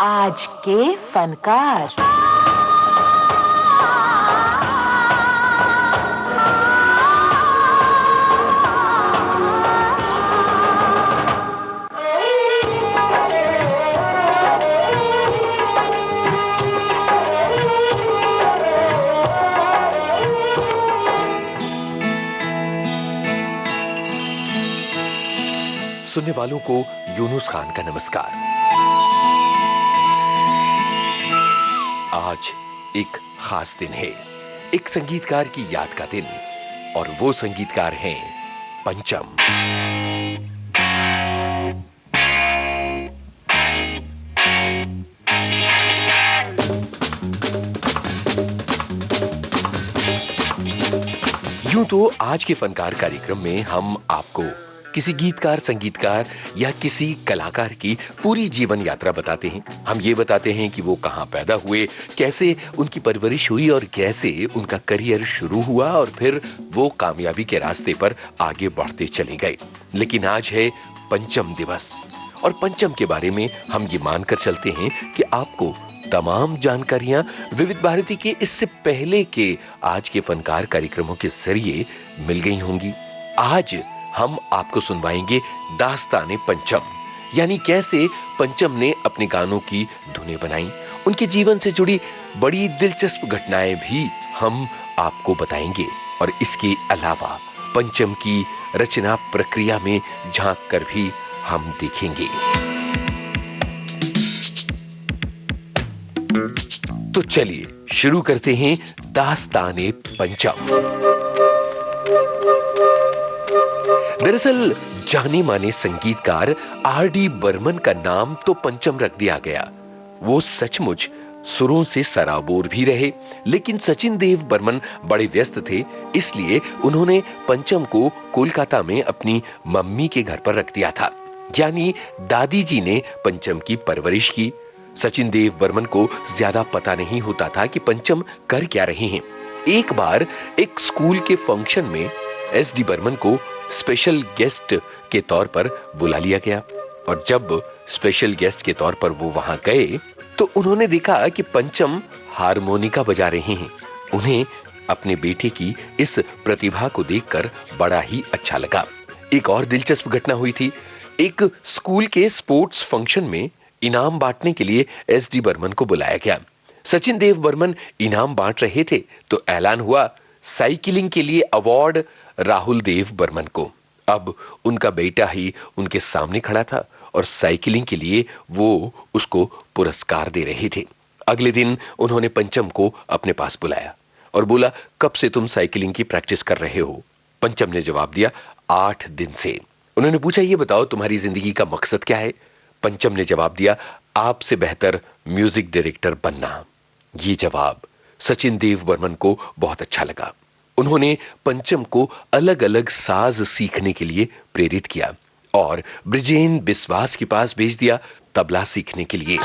आज के फनकार। सुनने वालों को यूनुस खान का नमस्कार। आज एक खास दिन है, एक संगीतकार की याद का दिन, और वो संगीतकार हैं पंचम। यूं तो आज के फनकार कार्यक्रम में हम आपको किसी गीतकार, संगीतकार या किसी कलाकार की पूरी जीवन यात्रा बताते हैं। हम ये बताते हैं कि वो कहां पैदा हुए, कैसे उनकी परवरिश हुई और कैसे उनका करियर शुरू हुआ और फिर वो कामयाबी के रास्ते पर आगे बढ़ते चले गए। लेकिन आज है पंचम दिवस और पंचम के बारे में हम ये मानकर चलते हैं कि आपको तमाम जानकारियां विविध भारती के इससे पहले के आज के फनकार कार्यक्रमों के जरिए मिल गई होंगी। आज हम आपको सुनवाएंगे दास्ताने पंचम, यानी कैसे पंचम ने अपने गानों की धुनें बनाई। उनके जीवन से जुड़ी बड़ी दिलचस्प घटनाएं भी हम आपको बताएंगे और इसके अलावा पंचम की रचना प्रक्रिया में झांक कर भी हम देखेंगे। तो चलिए शुरू करते हैं दास्ताने पंचम। दरअसल जाने माने संगीतकार आर.डी. बर्मन का नाम तो पंचम रख दिया गया। वो सचमुच सुरों से सराबोर भी रहे, लेकिन सचिन देव बर्मन बड़े व्यस्त थे, इसलिए उन्होंने पंचम को कोलकाता में अपनी मम्मी के घर पर रख दिया था। यानी दादी जी ने पंचम की परवरिश की। सचिन देव बर्मन को ज्यादा पता नहीं होता था कि पंचम कर क्या रहे हैं। एक बार एक स्कूल के फंक्शन में एस.डी. बर्मन को स्पेशल गेस्ट के तौर पर बुला लिया गया और जब स्पेशल गेस्ट के तौर पर वो वहां गए तो उन्होंने देखा कि पंचम हारमोनिका बजा रहे हैं। उन्हें अपने बेटे की इस प्रतिभा को देखकर बड़ा ही अच्छा लगा। एक और दिलचस्प घटना हुई थी। एक स्कूल के स्पोर्ट्स फंक्शन में इनाम बांटने के लिए एस.डी. बर्मन को बुलाया गया। सचिन देव बर्मन इनाम बांट रहे थे तो ऐलान हुआ साइकिलिंग के लिए अवार्ड राहुल देव बर्मन को। अब उनका बेटा ही उनके सामने खड़ा था और साइकिलिंग के लिए वो उसको पुरस्कार दे रहे थे। अगले दिन उन्होंने पंचम को अपने पास बुलाया और बोला, कब से तुम साइकिलिंग की प्रैक्टिस कर रहे हो? पंचम ने जवाब दिया, 8 दिन से। उन्होंने पूछा, ये बताओ तुम्हारी जिंदगी का मकसद क्या है? पंचम ने जवाब दिया, आपसे बेहतर म्यूजिक डायरेक्टर बनना। ये जवाब सचिन देव बर्मन को बहुत अच्छा लगा। उन्होंने पंचम को अलग अलग साज सीखने के लिए प्रेरित किया और ब्रिजेन बिस्वास के पास भेज दिया तबला सीखने के लिए।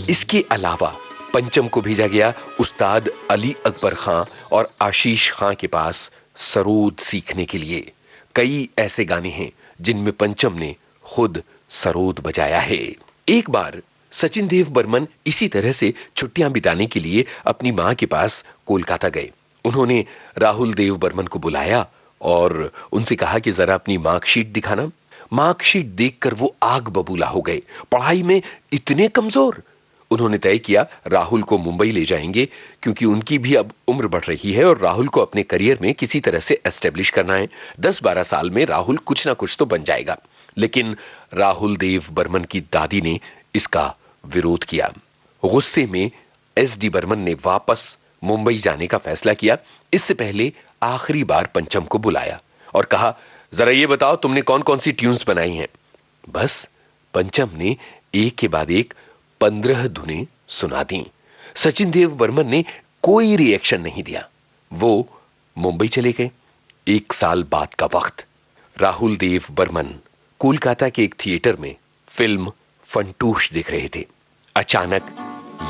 इसके अलावा पंचम को भेजा गया उस्ताद अली अकबर खां और आशीष खां के पास सरोद सीखने के लिए। कई ऐसे गाने हैं जिनमें पंचम ने खुद सरोद बजाया है। एक बार सचिन देव बर्मन इसी तरह से छुट्टियां बिताने के लिए अपनी मां के पास कोलकाता गए। उन्होंने राहुल देव बर्मन को बुलाया और उनसे कहा कि जरा अपनी मार्कशीट दिखाना। मार्कशीट देखकर वो आग बबूला हो गए। पढ़ाई में इतने कमजोर। उन्होंने तय किया राहुल को मुंबई ले जाएंगे क्योंकि उनकी भी अब उम्र बढ़ रही है और राहुल को अपने करियर में किसी तरह से एस्टेब्लिश करना है। 10-12 साल में राहुल कुछ ना कुछ तो बन जाएगा। लेकिन राहुल देव बर्मन की दादी ने इसका विरोध किया। गुस्से में एस.डी. बर्मन ने वापस मुंबई जाने का फैसला किया। इससे पहले आखिरी बार पंचम को बुलाया और कहा, जरा ये बताओ तुमने कौन कौन सी ट्यून्स बनाई हैं? बस पंचम ने एक के बाद एक 15 धुनें सुना दी। सचिन देव बर्मन ने कोई रिएक्शन नहीं दिया। वो मुंबई चले गए। 1 साल बाद का वक्त, राहुल देव बर्मन कोलकाता के एक थिएटर में फिल्म फंटूश देख रहे थे। अचानक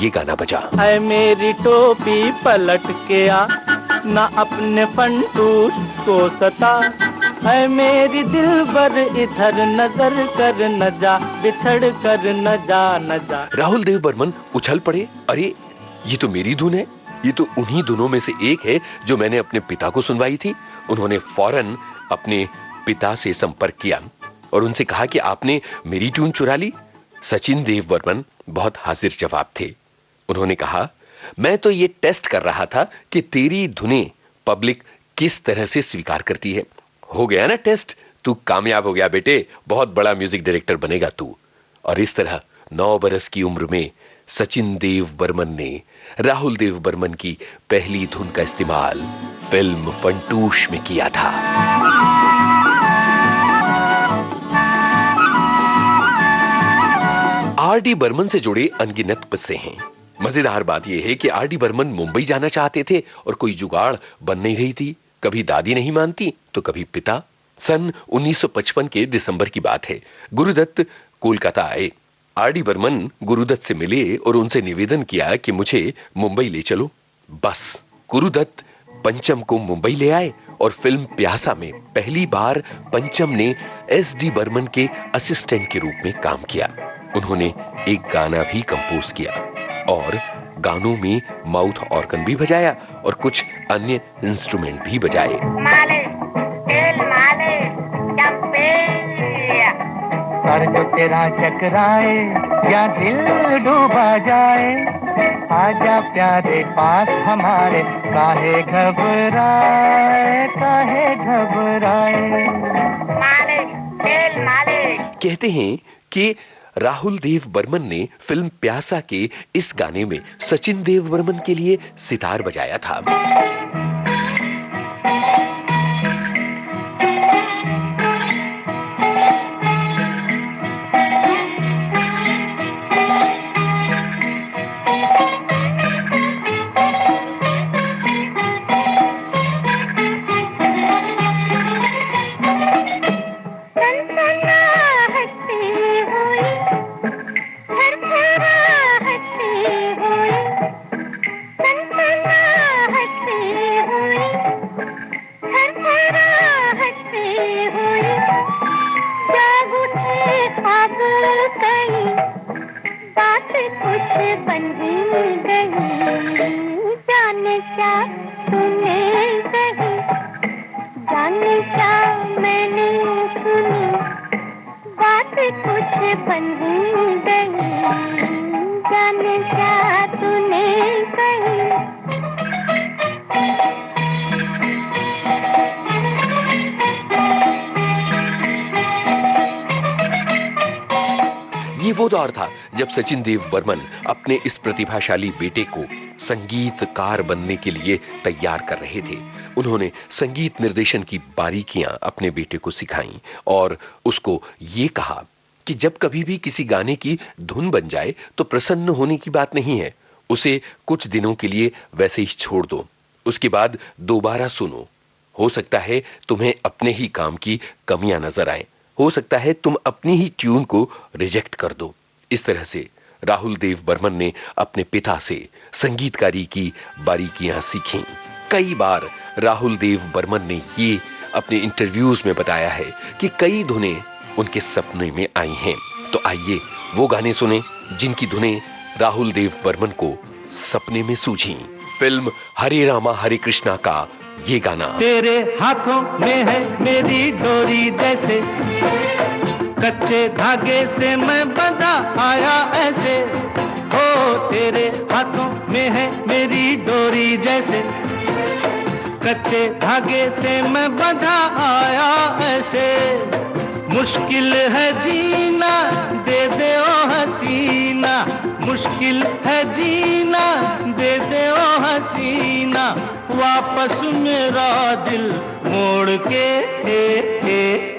ये गाना बजा। है मेरी टोपी पलट के आ, ना अपने फंटूश को सता, ऐ मेरी दिलबर इधर नजर कर न जा, बिछड़ कर न जा न जा। राहुल देव बर्मन उछल पड़े, अरे ये तो मेरी धुन है, ये तो उन्हीं धुनों में से एक है जो मैंने अपने पिता को सुनवाई थी। उन्होंने फौरन अपने पिता से संपर्क किया और उनसे कहा कि आपने मेरी ट्यून चुरा ली। सचिन देव बर्मन बहुत हाजिर जवाब थे। उन्होंने कहा, मैं तो ये टेस्ट कर रहा था कि तेरी धुनें पब्लिक किस तरह से स्वीकार करती है। हो गया ना टेस्ट, तू कामयाब हो गया बेटे, बहुत बड़ा म्यूजिक डायरेक्टर बनेगा तू। और इस तरह 9 बरस की उम्र में सचिन देव बर्मन ने राहुल देव बर्मन की पहली धुन का इस्तेमाल फिल्म फंटूश में किया था। आर.डी. बर्मन से जुड़े अनगिनत किस्से हैं। मजेदार बात यह है कि आर.डी. बर्मन मुंबई जाना चाहते थे और कोई जुगाड़ बन नहीं रही थी। कभी दादी नहीं मानती तो कभी पिता। सन 1955 के दिसंबर की बात है। गुरुदत्त कोलकाता आए। आर.डी. बर्मन गुरुदत्त से मिले और उनसे निवेदन किया कि मुझे मुंबई ले चलो। बस गुरुदत्त पंचम को मुंबई ले आए और फिल्म प्यासा में पहली बार पंचम ने एस.डी. बर्मन के असिस्टेंट के रूप में काम किया। उन्होंने एक गाना भी कंपोज किया और गानों में माउथ ऑर्गन भी बजाया और कुछ अन्य इंस्ट्रूमेंट भी बजाए। सर जो तेरा चकराए या दिल डूबा जाए, आजा प्यारे पास हमारे, काहे घबराए काहे घबराए। कहते हैं कि राहुल देव बर्मन ने फिल्म प्यासा के इस गाने में सचिन देव बर्मन के लिए सितार बजाया था। ये वो दौर था जब सचिन देव बर्मन अपने इस प्रतिभाशाली बेटे को संगीतकार बनने के लिए तैयार कर रहे थे। उन्होंने संगीत निर्देशन की बारीकियां अपने बेटे को सिखाईं और उसको ये कहा कि जब कभी भी किसी गाने की धुन बन जाए तो प्रसन्न होने की बात नहीं है, उसे कुछ दिनों के लिए वैसे ही छोड़ दो, उसके बाद दोबारा सुनो। हो सकता है तुम्हें अपने ही काम की कमियां नजर आए, हो सकता है तुम अपनी ही ट्यून को रिजेक्ट कर दो। इस तरह से राहुल देव बर्मन ने अपने पिता से संगीतकारी की बारीकियां सीखीं। कई बार राहुल देव बर्मन ने ये अपने इंटरव्यूज में बताया है कि कई धुनें उनके सपने में आई हैं। तो आइए वो गाने सुने जिनकी धुनें राहुल देव बर्मन को सपने में सूझी। फिल्म हरे रामा हरे कृष्णा का ये गाना। तेरे हाथों में है मेरी डोरी जैसे, कच्चे धागे से मैं बंधा आया ऐसे। ओ तेरे हाथों में है मेरी डोरी जैसे, कच्चे धागे से मैं बंधा आया ऐसे। मुश्किल है जीना दे दे ओ हसीना, मुश्किल है जीना दे दे ओ हसीना, वापस मेरा दिल मोड़ के।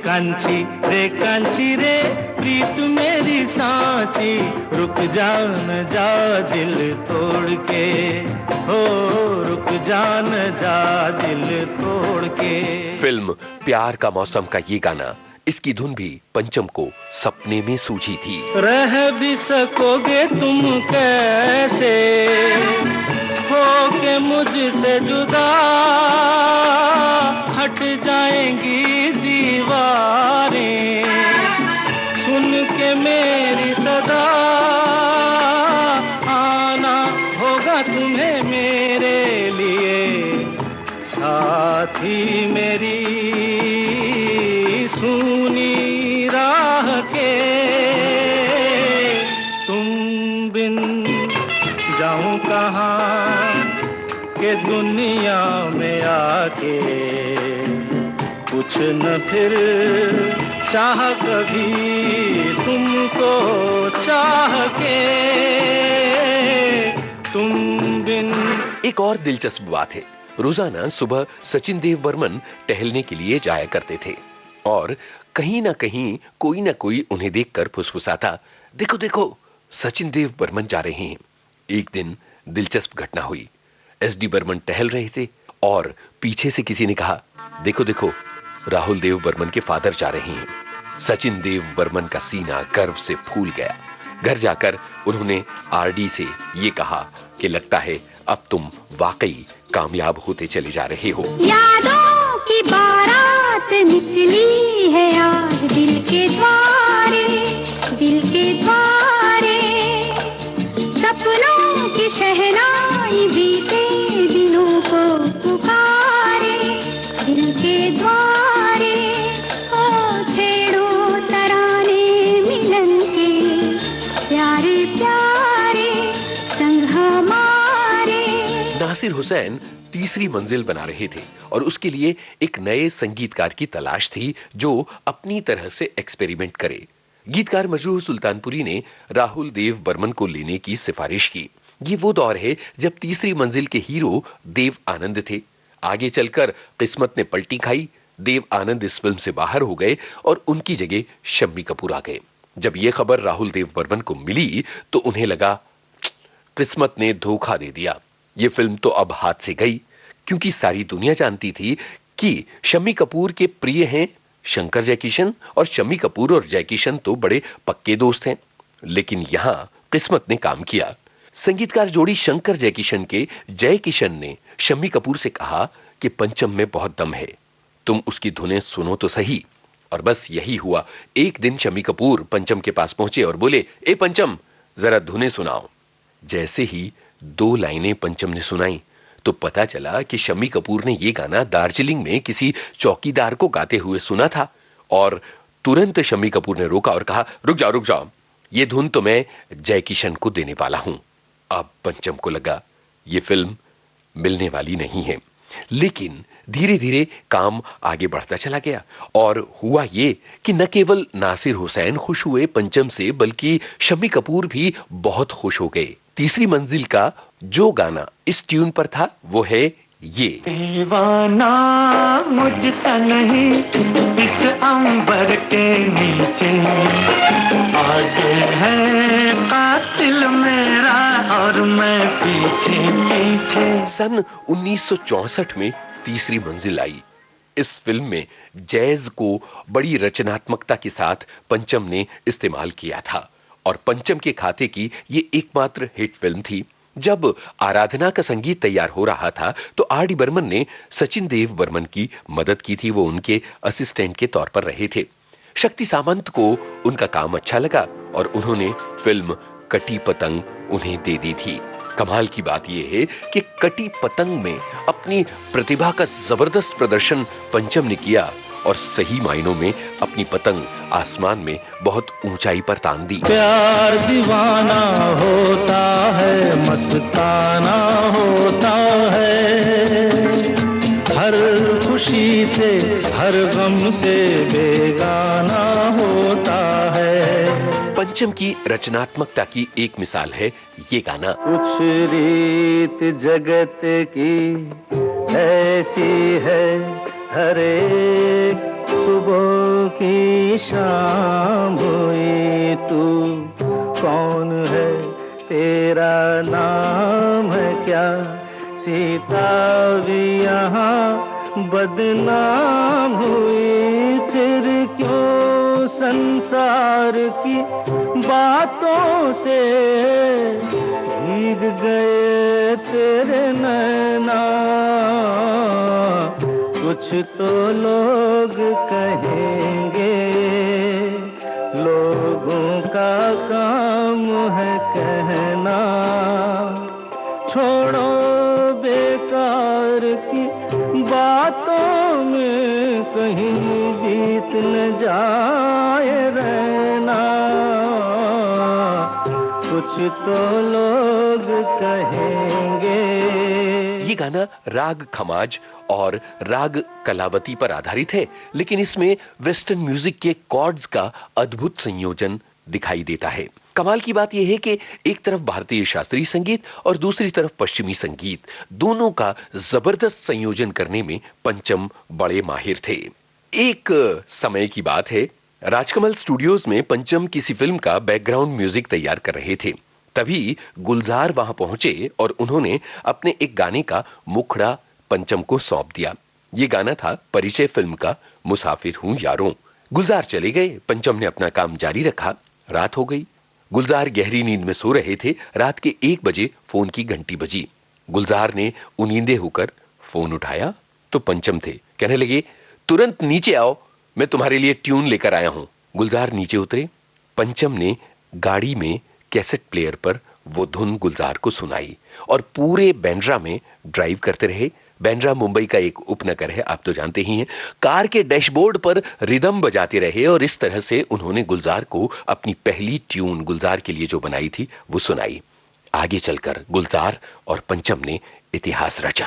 कांची रे प्रीत मेरी सांची, रुक जान जा दिल तोड़ के, हो रुक जान जा दिल तोड़ के। फिल्म प्यार का मौसम का ये गाना, इसकी धुन भी पंचम को सपने में सूझी थी। रह भी सकोगे तुम कैसे हो के मुझसे जुदा, हट जाएंगी दीवारें, सुन के मेरी सदा आना होगा तुम्हें मेरे लिए साथी मेरी सुनी राह के। तुम बिन जाऊं कहाँ के दुनिया में आके, कुछ न फिर चाह कभी तुमको चाह के, तुम बिन। एक और दिलचस्प बात है, रोजाना सुबह सचिन देव बर्मन टहलने के लिए जाया करते थे और कहीं ना कहीं कोई ना कोई उन्हें देखकर फुसफुसाता, देखो देखो सचिन देव बर्मन जा रहे हैं। एक दिन दिलचस्प घटना हुई। एसडी बर्मन टहल रहे थे और पीछे से किसी ने कहा, देखो देखो राहुल देव बर्मन के फादर जा रहे हैं। सचिन देव बर्मन का सीना गर्व से फूल गया। घर जाकर उन्होंने आरडी से ये कहा कि लगता है अब तुम वाकई कामयाब होते चले जा रहे हो। यादों की बारात निकली है आज दिल के द्वारे, दिल के द्वारे, सपनों की शहनाई बीते दिनों को पुकारे, दिल के द्वारे, ओ छेड़ो तराने मिलन के प्यारे प्यारे संग हमारे। नासिर हुसैन तीसरी मंजिल बना रहे थे और उसके लिए एक नए संगीतकार की तलाश थी जो अपनी तरह से एक्सपेरिमेंट करे। गीतकार मजरूह सुल्तानपुरी ने राहुल देव बर्मन को लेने की सिफारिश की। ये वो दौर है जब तीसरी मंजिल के हीरो देव आनंद थे। आगे चलकर किस्मत ने पलटी खाई, देव आनंद इस फिल्म से बाहर हो गए और उनकी जगह शम्मी कपूर आ गए। जब यह खबर राहुल देव बर्मन को मिली तो उन्हें लगा किस्मत ने धोखा दे दिया, ये फिल्म तो अब हाथ से गई, क्योंकि सारी दुनिया जानती थी कि शम्मी कपूर के प्रिय हैं शंकर जयकिशन और शम्मी कपूर और जयकिशन तो बड़े पक्के दोस्त हैं। लेकिन यहां किस्मत ने काम किया। संगीतकार जोड़ी शंकर जयकिशन के जयकिशन ने शम्मी कपूर से कहा कि पंचम में बहुत दम है, तुम उसकी धुनें सुनो तो सही। और बस यही हुआ। एक दिन शम्मी कपूर पंचम के पास पहुंचे और बोले, ए पंचम जरा धुनें सुनाओ। जैसे ही 2 लाइनें पंचम ने सुनाई तो पता चला कि शम्मी कपूर ने यह गाना दार्जिलिंग में किसी चौकीदार को गाते हुए सुना था। और तुरंत शम्मी कपूर ने रोका और कहा, रुक जाओ, ये धुन तो मैं जयकिशन को देने वाला हूं। अब पंचम को लगा ये फिल्म मिलने वाली नहीं है। लेकिन धीरे धीरे काम आगे बढ़ता चला गया और हुआ ये कि न केवल नासिर हुसैन खुश हुए पंचम से, बल्कि शम्मी कपूर भी बहुत खुश हो गए। तीसरी मंजिल का जो गाना इस ट्यून पर था वो है ये। दीवाना मुझसा नहीं इस अंबर के नीचे, आगे है कातिल मेरा और मैं पीछे पीछे। सन 1964 में तीसरी मंजिल आई। इस फिल्म में जैज को बड़ी रचनात्मकता के साथ पंचम ने इस्तेमाल किया था और पंचम के खाते की ये एकमात्र हिट फिल्म थी। जब आराधना का संगीत तैयार हो रहा था तो आर.डी. बर्मन ने सचिन देव बर्मन की मदद की थी। वो उनके असिस्टेंट के तौर पर रहे थे। शक्ति सामंत को उनका काम अच्छा लगा और उन्होंने फिल्म कटी पतंग उन्हें दे दी थी। कमाल की बात यह है कि कटी पतंग में अपनी प्रतिभा का जबरदस्त प्रदर्शन पंचम ने किया और सही मायनों में अपनी पतंग आसमान में बहुत ऊंचाई पर तान दी। प्यार दीवाना होता है, मस्ताना होता है, हर खुशी से हर गम से बेगाना होता है। पंचम की रचनात्मकता की एक मिसाल है ये गाना। कुछ रीत जगत की ऐसी है, हर एक सुबह की शाम हुई, तू कौन है, तेरा नाम है क्या, सीता भी यहाँ बदनाम हुई, फिर क्यों संसार की बातों से भीग गए तेरे नैना, कुछ तो लोग कहेंगे, लोगों का काम है कहना, छोड़ो बेकार की बातों में कहीं बीत न जाए रहना, कुछ तो लोग कहेंगे। ये गाना राग खमाज और राग कलावती पर आधारित है, लेकिन इसमें वेस्टर्न म्यूजिक के कॉर्ड्स का अद्भुत संयोजन दिखाई देता है। कमाल की बात यह है कि एक तरफ भारतीय शास्त्रीय संगीत और दूसरी तरफ पश्चिमी संगीत, दोनों का जबरदस्त संयोजन करने में पंचम बड़े माहिर थे। एक समय की बात है, राजकमल स्टूडियोज में पंचम किसी फिल्म का बैकग्राउंड म्यूजिक तैयार कर रहे थे। तभी गुलजार वहां पहुंचे और उन्होंने अपने एक गाने का मुखड़ा पंचम को सौंप दिया। ये गाना था परिचय फिल्म का मुसाफिर हूं यारों। गुलजार चले गए, पंचम ने अपना काम जारी रखा। रात हो गई, गुलजार गहरी नींद में सो रहे थे। रात के 1 बजे फोन की घंटी बजी। गुलजार ने उनींदे होकर फोन उठाया तो पंचम थे। कहने लगे, तुरंत नीचे आओ, मैं तुम्हारे लिए ट्यून लेकर आया हूं। गुलजार नीचे उतरे। पंचम ने गाड़ी में कैसेट प्लेयर पर वो धुन गुलजार को सुनाई और पूरे बैंड्रा में ड्राइव करते रहे। बैंड्रा मुंबई का एक उपनगर है, आप तो जानते ही हैं। कार के डैशबोर्ड पर रिदम बजाते रहे और इस तरह से उन्होंने गुलजार को अपनी पहली ट्यून गुलजार के लिए जो बनाई थी वो सुनाई। आगे चलकर गुलजार और पंचम ने इतिहास रचा।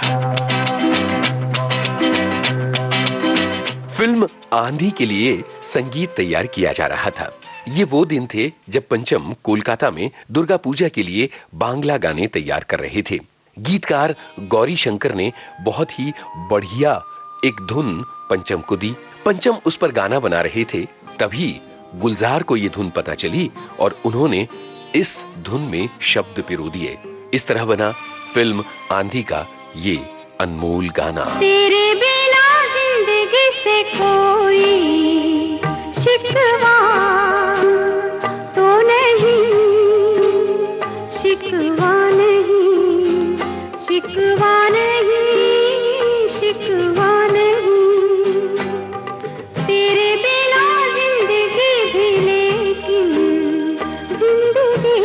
फिल्म आंधी के लिए संगीत तैयार किया जा रहा था। ये वो दिन थे जब पंचम कोलकाता में दुर्गा पूजा के लिए बांग्ला गाने तैयार कर रहे थे। गीतकार गौरी शंकर ने बहुत ही बढ़िया एक धुन पंचम को दी। पंचम उस पर गाना बना रहे थे, तभी गुलजार को ये धुन पता चली और उन्होंने इस धुन में शब्द पिरो दिए। इस तरह बना फिल्म आंधी का ये अनमोल गाना। तेरे बिना जिंदगी से कोई शिकवा तो नहीं, शिकवा नहीं, शिकवा नहीं, शिकवा नहीं। तेरे बिना जिंदगी भी लेकिन जिंदगी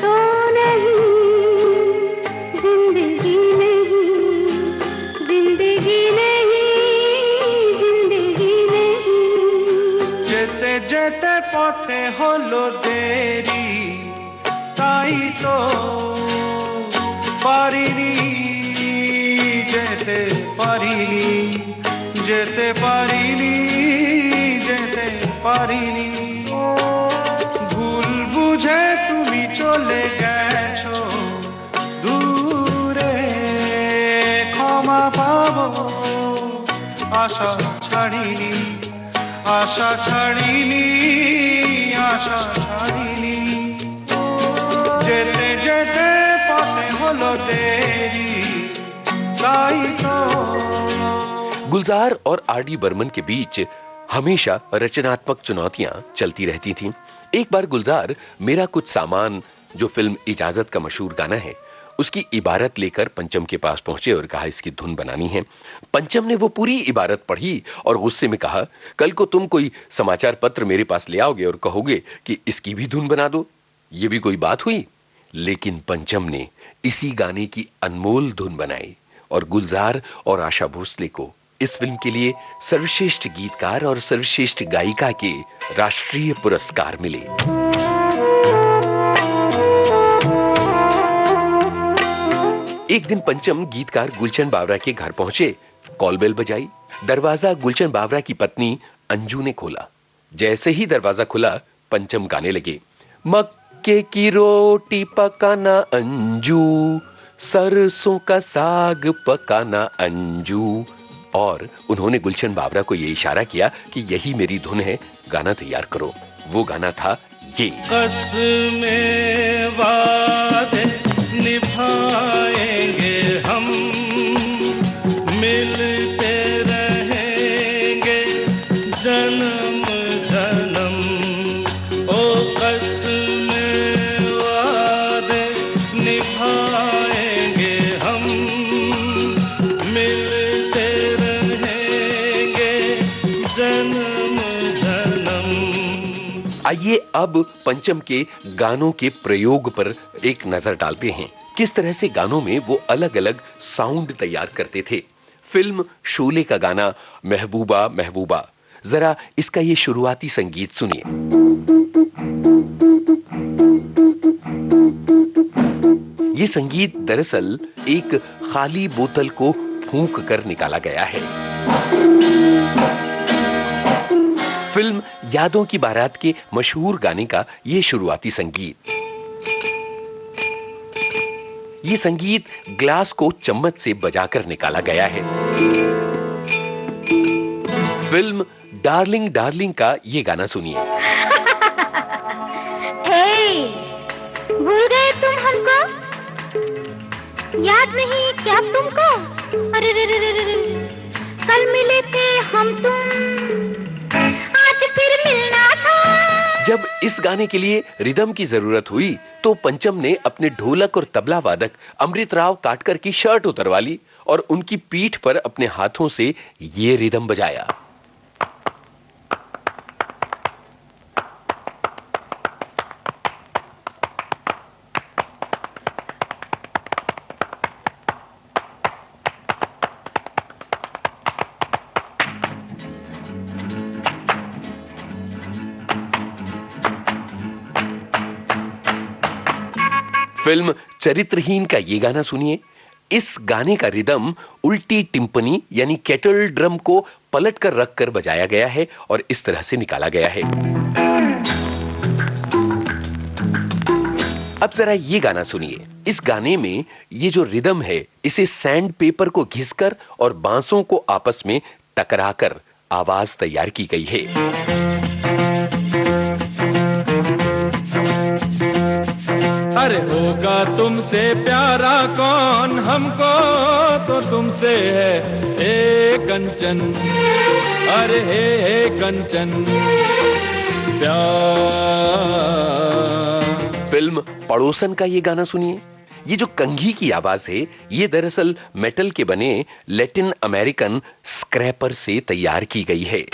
तो नहीं, जिंदगी नहीं, जिंदगी नहीं, जिंदगी नहीं। जेते जेते पथे हलो देरी ताई तो पारिनी, जेते पारिनी, जेते पारिनी, जेते पारिनी। भूल बुझे तुमी चले गेছো दूरे, क्षमा पाबो आशा ছাড়িনি, आशा ছাড়িনি, आशा ছাড়িনি। जेते जेते पथे हलो देरी ताई तो। गुलजार और आर.डी. बर्मन के बीच हमेशा रचनात्मक चुनौतियां चलती रहती थीं। एक बार गुलजार मेरा कुछ सामान, जो फिल्म इजाजत का मशहूर गाना है, उसकी इबारत लेकर पंचम के पास पहुंचे और कहा इसकी धुन बनानी है। पंचम ने वो पूरी इबारत पढ़ी और गुस्से में कहा, कल को तुम कोई समाचार पत्र मेरे पास ले आओगे और कहोगे कि इसकी भी धुन बना दो, ये भी कोई बात हुई। लेकिन पंचम ने इसी गाने की अनमोल धुन बनाई और गुलजार और आशा भोसले को इस फिल्म के लिए सर्वश्रेष्ठ गीतकार और सर्वश्रेष्ठ गायिका के राष्ट्रीय पुरस्कार मिले। एक दिन पंचम गीतकार गुलशन बावरा के घर पहुंचे। कॉल बेल बजाई। दरवाजा गुलशन बावरा की पत्नी अंजू ने खोला। जैसे ही दरवाजा खुला, पंचम गाने लगे, मक्के की रोटी पकाना अंजू, सरसों का साग पकाना अंजू। और उन्होंने गुलशन बावरा को यह इशारा किया कि यही मेरी धुन है, गाना तैयार करो। वो गाना था ये। कसमें वादे निभाएंगे हम, मिलते रहेंगे जन्म जन्म। ओ कसमें वादे निभाएंगे हम, मिलते आइए अब पंचम के गानों के प्रयोग पर एक नजर डालते हैं। किस तरह से गानों में वो अलग अलग साउंड तैयार करते थे। फिल्म शोले का गाना महबूबा महबूबा, जरा इसका ये शुरुआती संगीत सुनिए। ये संगीत दरअसल एक खाली बोतल को फूंक कर निकाला गया है। फिल्म यादों की बारात के मशहूर गाने का ये शुरुआती संगीत। ये संगीत ग्लास को चम्मच से बजाकर निकाला गया है। फिल्म डार्लिंग डार्लिंग का ये गाना सुनिए। भूल गए तुम हमको, याद नहीं क्या तुमको? अरे रे रे रे रे, कल मिले थे हम तुम, आज फिर मिलना था। जब इस गाने के लिए रिदम की जरूरत हुई तो पंचम ने अपने ढोलक और तबला वादक अमृत राव काटकर की शर्ट उतरवा ली और उनकी पीठ पर अपने हाथों से ये रिदम बजाया। फिल्म चरित्रहीन का ये गाना सुनिए। इस गाने का रिदम उल्टी टिम्पनी यानी केटल ड्रम को पलट कर रख कर बजाया गया है और इस तरह से निकाला गया है। अब जरा ये गाना सुनिए। इस गाने में ये जो रिदम है, इसे सैंड पेपर को घिसकर और बांसों को आपस में टकराकर आवाज तैयार की गई है। अरे होगा तुमसे प्यारा कौन, हमको तो तुमसे है हे कंचन, अरे हे कंचन प्यार। फिल्म पड़ोसन का ये गाना सुनिए। ये जो कंघी की आवाज है, ये दरअसल मेटल के बने लैटिन अमेरिकन स्क्रैपर से तैयार की गई है।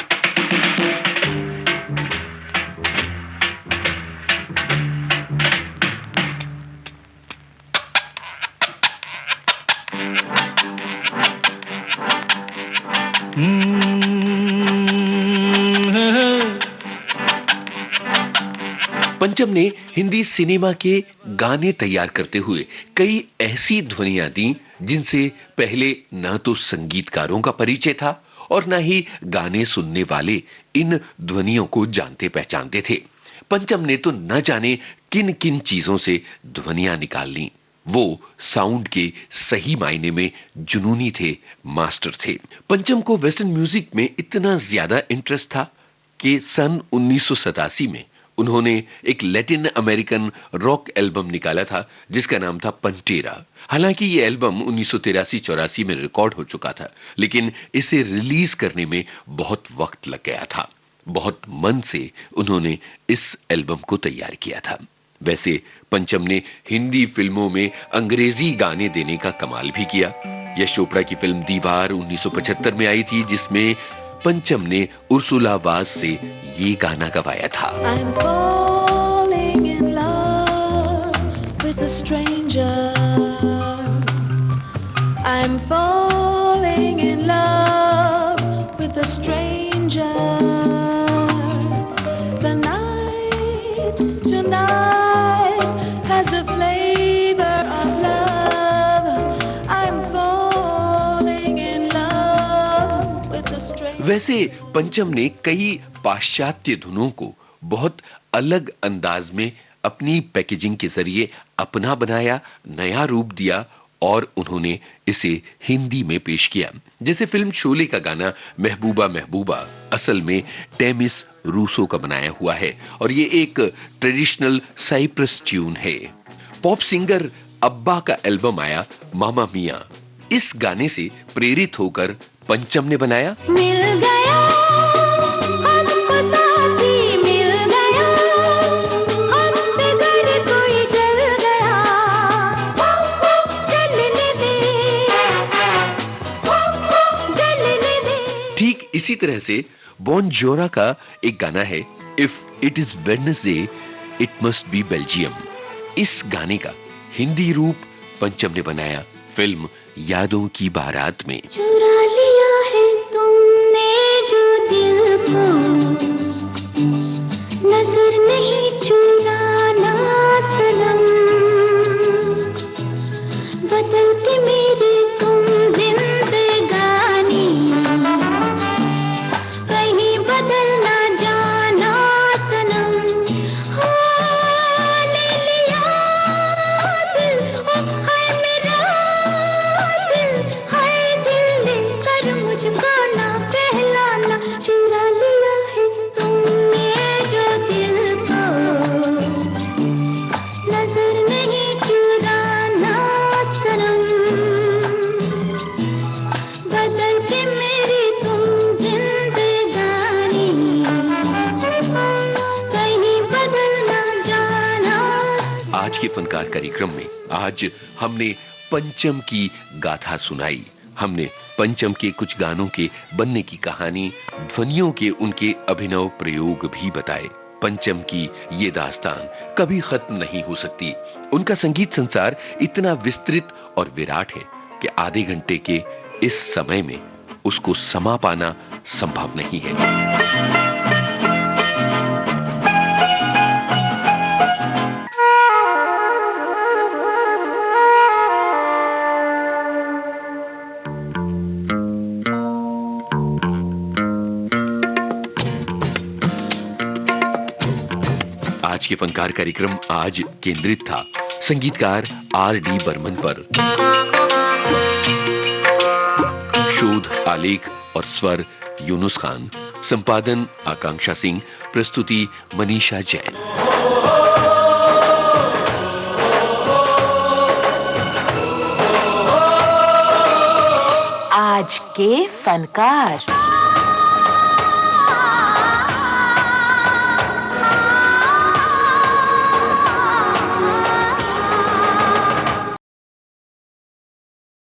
पंचम ने हिंदी सिनेमा के गाने तैयार करते हुए कई ऐसी ध्वनियां दी जिनसे पहले न तो संगीतकारों का परिचय था और न ही गाने सुनने वाले इन ध्वनियों को जानते पहचानते थे। पंचम ने तो न जाने किन किन चीजों से ध्वनियां निकाल ली। वो साउंड के सही मायने में जुनूनी थे, मास्टर थे। पंचम को वेस्टर्न म्यूजिक में इतना ज्यादा इंटरेस्ट था कि सन 1987 में उन्होंने एक लैटिन अमेरिकन रॉक एल्बम निकाला था जिसका नाम था पंटेरा। हालांकि ये एल्बम 1983-84 में रिकॉर्ड हो चुका था, लेकिन इसे रिलीज करने में बहुत वक्त लग गया था। बहुत मन से उन्होंने इस एल्बम को तैयार किया था। वैसे पंचम ने हिंदी फिल्मों में अंग्रेजी गाने देने का कमाल भी किया। यश चोपड़ा की फिल्म दीवार 1975 में आई थी, जिसमें पंचम ने उर्सुला वाज से ये गाना गवाया था। I'm falling in love with a stranger. I'm falling in love with a stranger. The night tonight has a flavor of love. I'm falling in love with a stranger. वैसे पंचम ने कई पाश्चात्य धुनों को बहुत अलग अंदाज में अपनी पैकेजिंग के जरिए अपना बनाया, नया रूप दिया और उन्होंने इसे हिंदी में पेश किया। जैसे फिल्म शोले का गाना महबूबा महबूबा असल में टेमिस रूसो का बनाया हुआ है और ये एक ट्रेडिशनल साइप्रस ट्यून है। पॉप सिंगर अब्बा का एल्बम आया मामा मिया, इस गाने से प्रेरित होकर पंचम ने बनाया मिल गया हमको साथी, मिल गया हमसे घर कोई जल गया, जलने दे, जलने दे। ठीक इसी तरह से बॉन जोरा का एक गाना है if it is Wednesday, it must be Belgium. इस गाने का हिंदी रूप पंचम ने बनाया फिल्म यादों की बारात में। चुरा लिया है तुमने जो दिल को, नजर नहीं चुराना सनम, बदलती मेरी तुम जिंदगानी, कहीं बदल ना जाना सनम। हाँ, ले लिया दिल, ओ हाय मेरा दिल, हाय दिल लेकर मुझको ना पहलाना। चुरा लिया है तुमने जो दिल को, नजर नहीं चुराना सनम, बदल के मेरी तुम जिंदगानी, कहीं बदल ना जाना। आज के फनकार कार्यक्रम में आज हमने पंचम की गाथा सुनाई। हमने पंचम के कुछ गानों के बनने की कहानी, ध्वनियों के उनके अभिनव प्रयोग भी बताए। पंचम की ये दास्तान कभी खत्म नहीं हो सकती। उनका संगीत संसार इतना विस्तृत और विराट है कि आधे घंटे के इस समय में उसको समा पाना संभव नहीं है। आज के फनकार कार्यक्रम आज केंद्रित था संगीतकार R.D. बर्मन पर। शोध, आलेख और स्वर यूनुस खान, संपादन आकांक्षा सिंह, प्रस्तुति मनीषा जैन। आज के फनकार।